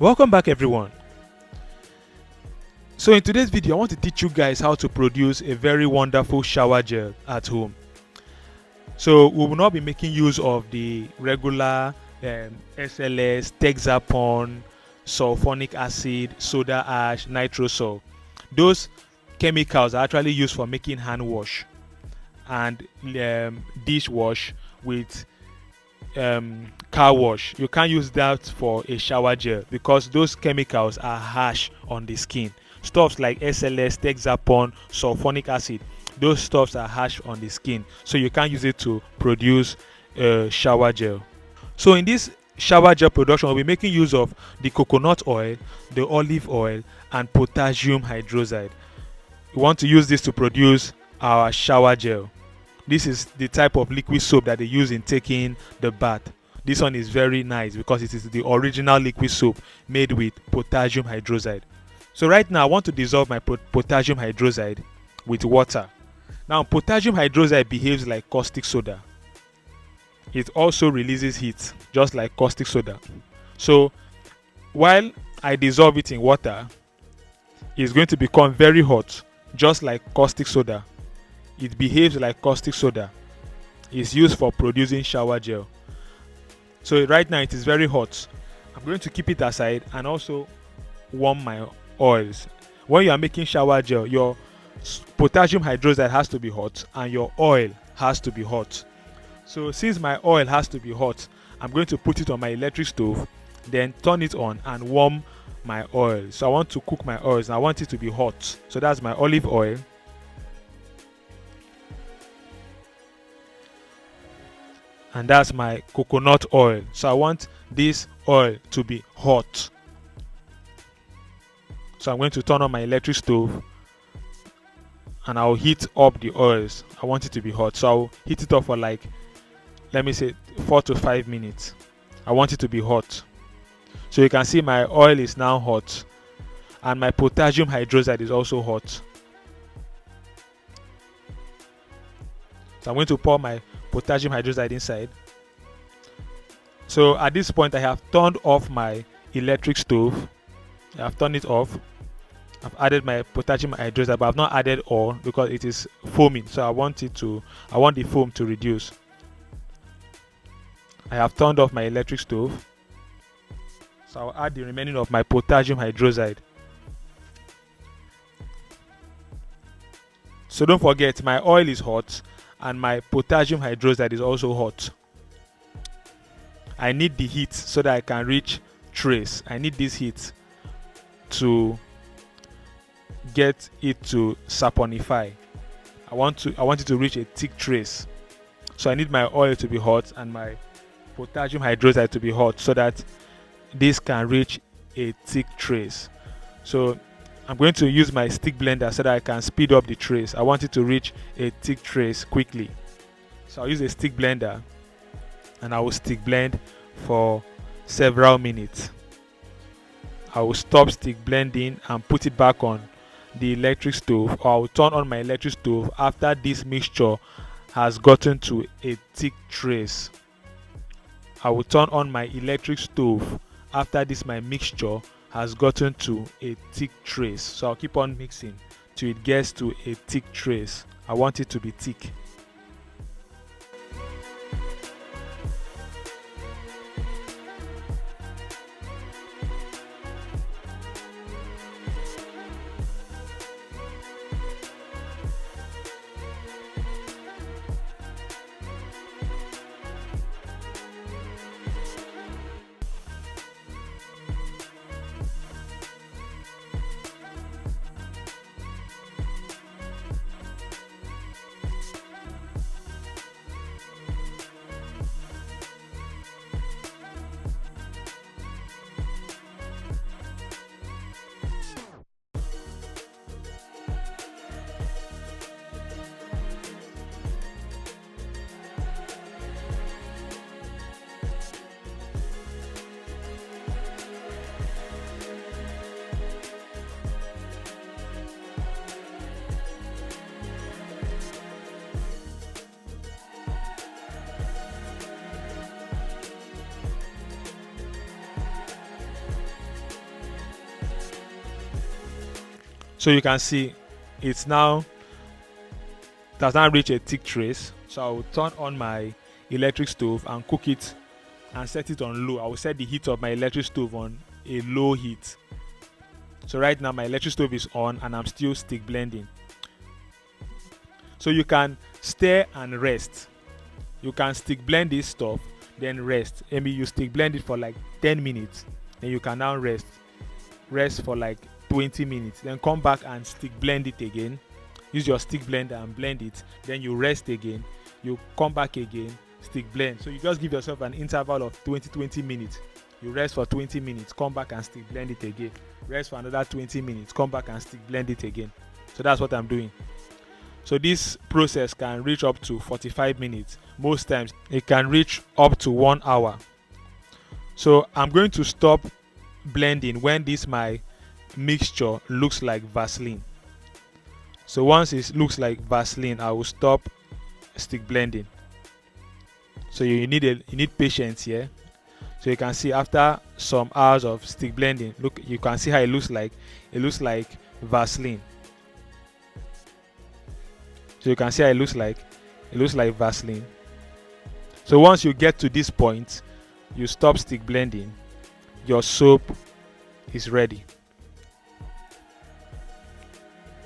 Welcome back everyone. So in today's video I want to teach you guys how to produce a very wonderful shower gel at home. So we will not be making use of the regular SLS, Texapon, sulfonic acid, soda ash, nitrosol. Those chemicals are actually used for making hand wash and dish wash with car wash. You can't use that for a shower gel because those chemicals are harsh on the skin. Stuffs like SLS, Texapon, sulfonic acid, those stuffs are harsh on the skin, so you can't use it to produce a shower gel. So in this shower gel production, we'll be making use of the coconut oil, the olive oil, and potassium hydroxide. We want to use this to produce our shower gel. This is the type of liquid soap that they use in taking the bath. This one is very nice because it is the original liquid soap made with potassium hydroxide. So right now I want to dissolve my potassium hydroxide with water. Now potassium hydroxide behaves like caustic soda. It also releases heat just like caustic soda. So while I dissolve it in water, it's going to become very hot just like caustic soda. It behaves like caustic soda. It's used for producing shower gel. So right now it is very hot. I'm going to keep it aside and also warm my oils. When you are making shower gel, your potassium hydroxide has to be hot and your oil has to be hot. So since my oil has to be hot, I'm going to put it on my electric stove, then turn it on and warm my oil. So I want to cook my oils and I want it to be hot. So that's my olive oil. And that's my coconut oil. So I want this oil to be hot. So I'm going to turn on my electric stove and I'll heat up the oils. I want it to be hot. So I'll heat it up for like, let me say 4 to 5 minutes. I want it to be hot. So you can see my oil is now hot and my potassium hydroxide is also hot. So I'm going to pour my potassium hydroxide inside. So at this point I have turned off my electric stove. I have turned it off. I've added my potassium hydroxide, but I've not added all because it is foaming. So I want the foam to reduce. I have turned off my electric stove. So I'll add the remaining of my potassium hydroxide. So don't forget, my oil is hot and my potassium hydroxide is also hot. I need the heat so that I can reach trace. I need this heat to get it to saponify. I want it to reach a thick trace. So I need my oil to be hot and my potassium hydroxide to be hot so that this can reach a thick trace. So I'm going to use my stick blender so that I can speed up the trace. I want it to reach a thick trace quickly. So I'll use a stick blender and I will stick blend for several minutes. I will stop stick blending and put it back on the electric stove, or I will turn on my electric stove after this mixture has gotten to a thick trace. I will turn on my electric stove after this my mixture has gotten to a thick trace. So I'll keep on mixing till it gets to a thick trace. I want it to be thick. So you can see it's now does not reach a thick trace. So I will turn on my electric stove and cook it and set it on low. I will set the heat of my electric stove on a low heat. So right now my electric stove is on and I'm still stick blending. So you can stir and rest. You can stick blend this stuff, then rest. Maybe you stick blend it for like 10 minutes. Then you can now rest. Rest for like 20 minutes. Then come back and stick blend it again. Use your stick blender and blend it. Then you rest again. You come back again, stick blend. So you just give yourself an interval of 20 minutes. You rest for 20 minutes, come back and stick blend it again. Rest for another 20 minutes, come back and stick blend it again. So that's what I'm doing. So this process can reach up to 45 minutes. Most times it can reach up to 1 hour. So I'm going to stop blending when this my mixture looks like Vaseline. So once it looks like Vaseline, I will stop stick blending. So you need patience here. So you can see after some hours of stick blending, look, you can see how it looks like. It looks like Vaseline. So you can see how it looks like Vaseline. So once you get to this point, you stop stick blending. Your soap is ready.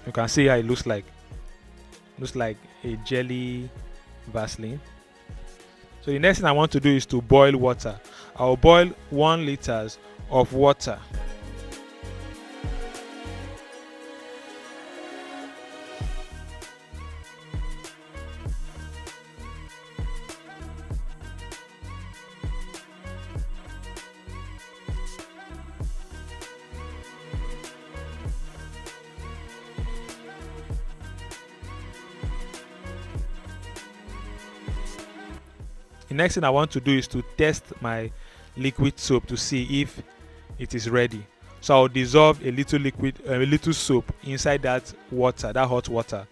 You can see how it looks like. Looks like a jelly Vaseline. So the next thing I want to do is to boil water. I'll boil 1 liter of water. The next thing I want to do is to test my liquid soap to see if it is ready. So I'll dissolve a little soap inside that water, that hot water.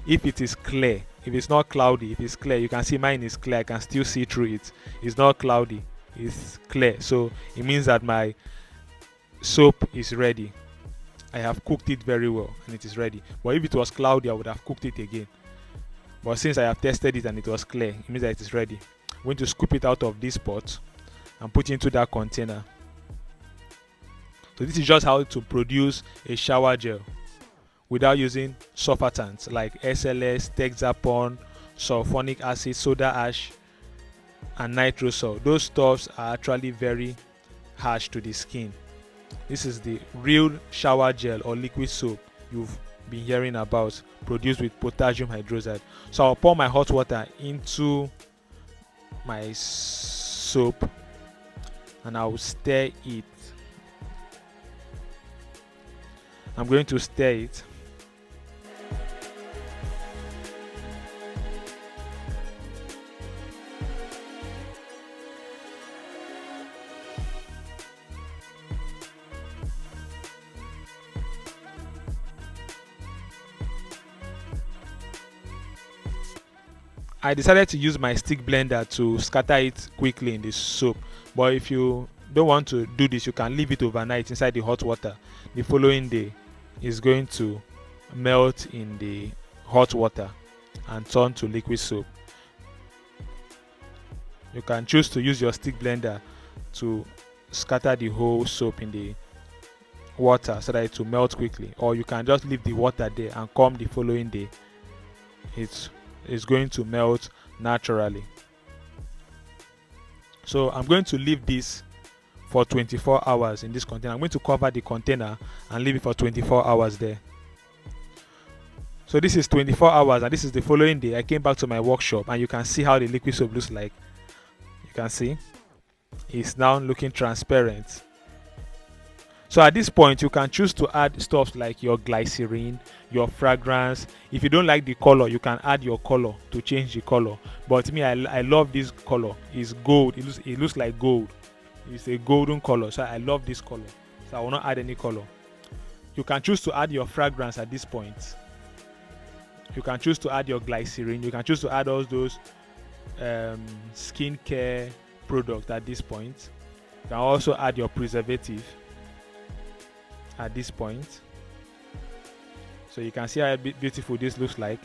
If it is clear, if it's not cloudy, if it's clear, you can see mine is clear. I can still see through it. It's not cloudy, it's clear. So it means that my soap is ready. I have cooked it very well and it is ready. But if it was cloudy, I would have cooked it again. But since I have tested it and it was clear, it means that it is ready. I'm going to scoop it out of this pot and put it into that container. So this is just how to produce a shower gel without using surfactants like SLS, Texapon, sulfonic acid, soda ash, and naturalsoap. Those stuffs are actually very harsh to the skin. This is the real shower gel or liquid soap you've been hearing about, produced with potassium hydroxide. So I'll pour my hot water into my soap and I'll stir it. I'm going to stir it. I decided to use my stick blender to scatter it quickly in the soap. But if you don't want to do this, you can leave it overnight inside the hot water. The following day is going to melt in the hot water and turn to liquid soap. You can choose to use your stick blender to scatter the whole soap in the water so that it will melt quickly, or you can just leave the water there and come the following day. It's going to melt naturally. So I'm going to leave this for 24 hours in this container. I'm going to cover the container and leave it for 24 hours there. So this is 24 hours and this is the following day. I came back to my workshop and you can see how the liquid soap looks like. You can see it's now looking transparent. So at this point you can choose to add stuff like your glycerin, your fragrance. If you don't like the color, you can add your color to change the color. But me, I love this color. It's gold. It looks like gold. It's a golden color, so I love this color. So I will not add any color. You can choose to add your fragrance at this point. You can choose to add your glycerin. You can choose to add all those skincare products at this point. You can also add your preservative at this point. So you can see how beautiful this looks like.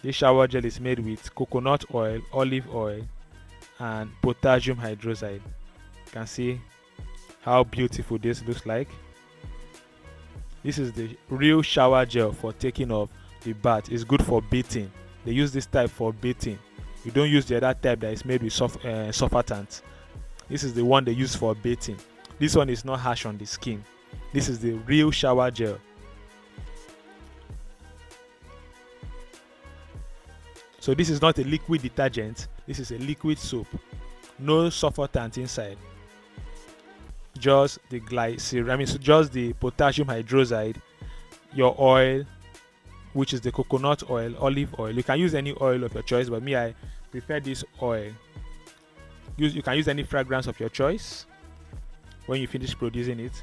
This shower gel is made with coconut oil, olive oil, and potassium hydroxide. You can see how beautiful this looks like. This is the real shower gel for taking off the bath. It's good for bathing. They use this type for bathing. You don't use the other type that is made with surfactants. This is the one they use for bathing. This one is not harsh on the skin. This is the real shower gel. So this is not a liquid detergent. This is a liquid soap. No surfactant inside. Just the glycerin, so just the potassium hydroxide, your oil, which is the coconut oil, olive oil. You can use any oil of your choice, but me, I prefer this oil. You can use any fragrance of your choice when you finish producing it.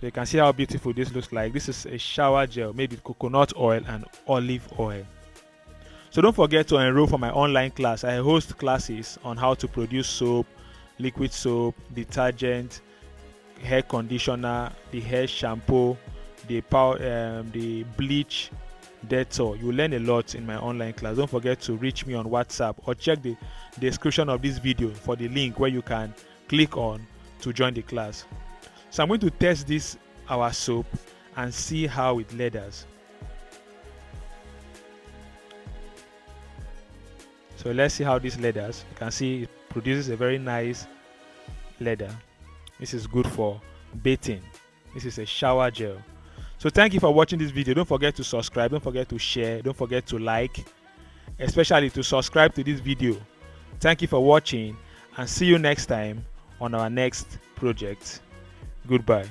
So you can see how beautiful this looks like. This is a shower gel made with coconut oil and olive oil. So don't forget to enroll for my online class. I host classes on how to produce soap, liquid soap, detergent, hair conditioner, the hair shampoo, the bleach, Dettol. You learn a lot in my online class. Don't forget to reach me on WhatsApp or check the description of this video for the link where you can click on to join the class. So I'm going to test this our soap and see how it lathers. So let's see how this lathers. You can see it produces a very nice leather. This is good for bathing. This is a shower gel. So thank you for watching this video. Don't forget to subscribe. Don't forget to share. Don't forget to like. Especially to subscribe to this video. Thank you for watching and see you next time on our next project. Goodbye.